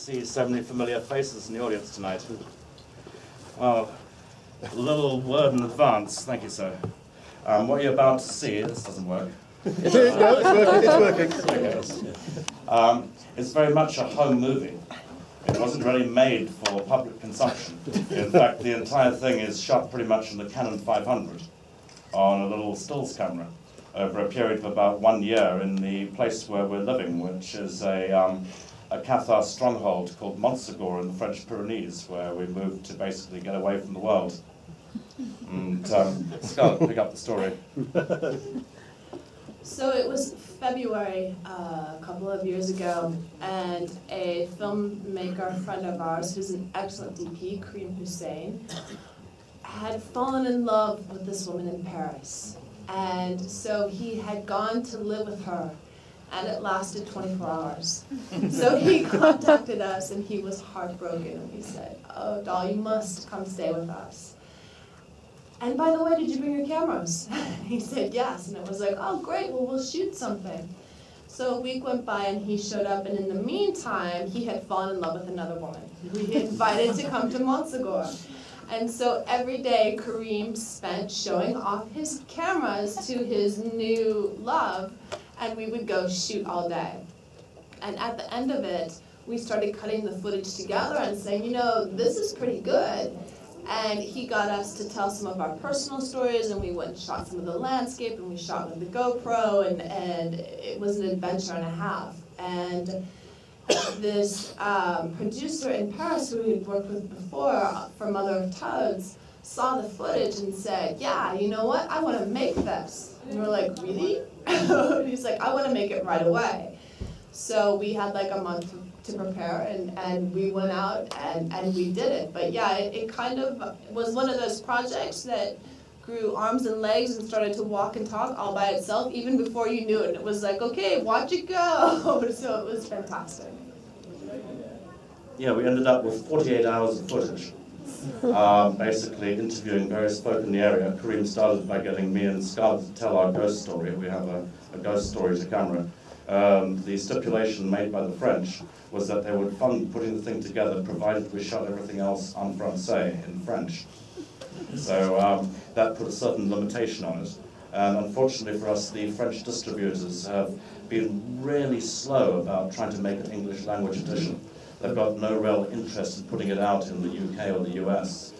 see so many familiar faces in the audience tonight. Well, a little word in advance, thank you, sir. What you're about to see, this doesn't work. It's working. It's very much a home movie. It wasn't really made for public consumption. In fact, the entire thing is shot pretty much in the Canon 500 on a little stills camera over a period of about 1 year in the place where we're living, which is a Cathar stronghold called Montsegur in the French Pyrenees, where we moved to basically get away from the world. And Scarlett, pick up the story. So it was February a couple of years ago, and a filmmaker friend of ours, who's an excellent DP, Karim Hussain, had fallen in love with this woman in Paris. And so he had gone to live with her, and it lasted 24 hours. So he contacted us, and he was heartbroken, and we said, "Oh, doll, you must come stay with us. And by the way, did you bring your cameras?" He said yes, and it was like, "Oh, great, well, we'll shoot something." So a week went by, and he showed up, and in the meantime, he had fallen in love with another woman who he invited to come to Montsegur. And so every day, Karim spent showing off his cameras to his new love, and we would go shoot all day. And at the end of it, we started cutting the footage together and saying, you know, this is pretty good. And he got us to tell some of our personal stories, and we went and shot some of the landscape, and we shot with the GoPro, and it was an adventure and a half. And this producer in Paris who we had worked with before for Mother of Toads saw the footage and said, "Yeah, you know what, I want to make this." And we're like, "Really?" And he's like, "I want to make it right away." So we had like a month to prepare, and we went out and we did it. But yeah, it kind of was one of those projects that grew arms and legs and started to walk and talk all by itself even before you knew it. It was like, okay, watch it go. So it was fantastic. Yeah, we ended up with 48 hours of footage, basically interviewing various folk in the area. Karim started by getting me and Scarlett to tell our ghost story. We have a ghost story to camera. The stipulation made by the French was that they would fund putting the thing together provided we shot everything else en français, in French. So that put a certain limitation on it. And unfortunately for us, the French distributors have been really slow about trying to make an English language edition. They've got no real interest in putting it out in the UK or the US.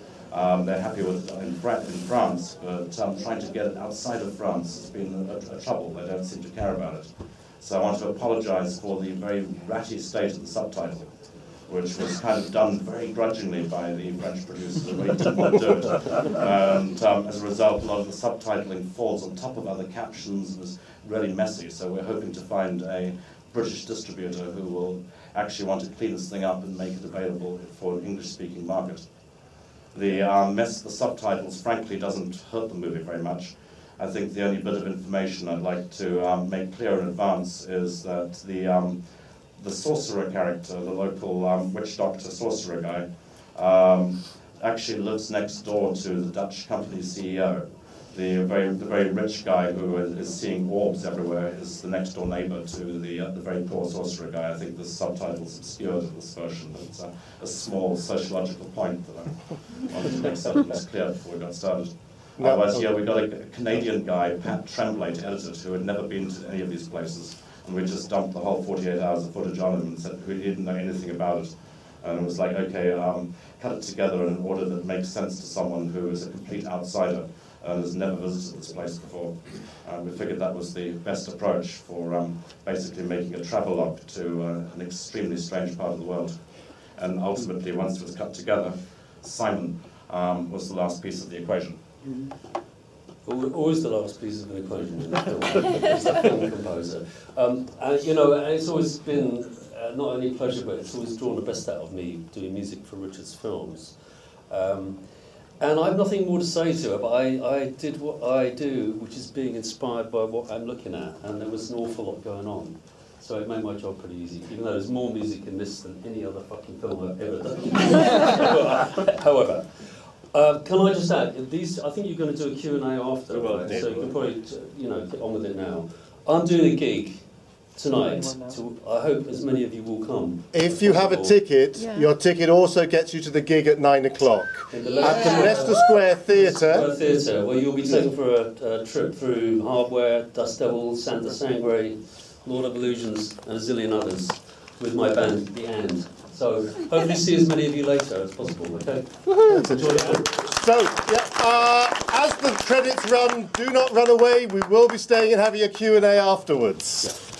They're happy with it in France, but trying to get it outside of France has been a trouble. They don't seem to care about it. So I want to apologize for the very ratty state of the subtitle, which was kind of done very grudgingly by the French producers who really didn't want to do it. And as a result, a lot of the subtitling falls on top of other captions and was really messy. So we're hoping to find a British distributor who will actually want to clean this thing up and make it available for an English-speaking market. The mess of the subtitles, frankly, doesn't hurt the movie very much. I think the only bit of information I'd like to make clear in advance is that the sorcerer character, the local witch doctor sorcerer guy, actually lives next door to the Dutch company's CEO. The very rich guy who is seeing orbs everywhere is the next door neighbor to the very poor sorcerer guy. I think the subtitle's obscured in this version, but it's a small sociological point that I wanted to make certain was clear before we got started. Otherwise, yeah, we got a Canadian guy, Pat Tremblay, to edit it, who had never been to any of these places. And we just dumped the whole 48 hours of footage on him and said we didn't know anything about it. And it was like, okay, cut it together in an order that makes sense to someone who is a complete outsider and has never visited this place before. We figured that was the best approach for basically making a travelogue to an extremely strange part of the world. And ultimately, once it was cut together, Simon was the last piece of the equation. Always the last piece of an equation in the film. It's a film composer. You know, it's always been not only a pleasure, but it's always drawn the best out of me doing music for Richard's films. And I have nothing more to say to it, but I did what I do, which is being inspired by what I'm looking at, and there was an awful lot going on. So it made my job pretty easy, even though there's more music in this than any other fucking film I've ever done. However, can I just add, these? I think you're going to do a Q&A after, right? So you can probably, you know, get on with it now. I'm doing a gig tonight. I hope as many of you will come. If you have a ticket, your ticket also gets you to the gig at 9 o'clock. In At the Leicester Square Theatre. Theatre, where you'll be taken for a trip through Hardware, Dust Devils, Santa Sangre, Lord of Illusions, and a zillion others with my band, The And. So hopefully see as many of you later as possible, okay? So, as the credits run, do not run away. We will be staying and having a Q&A afterwards.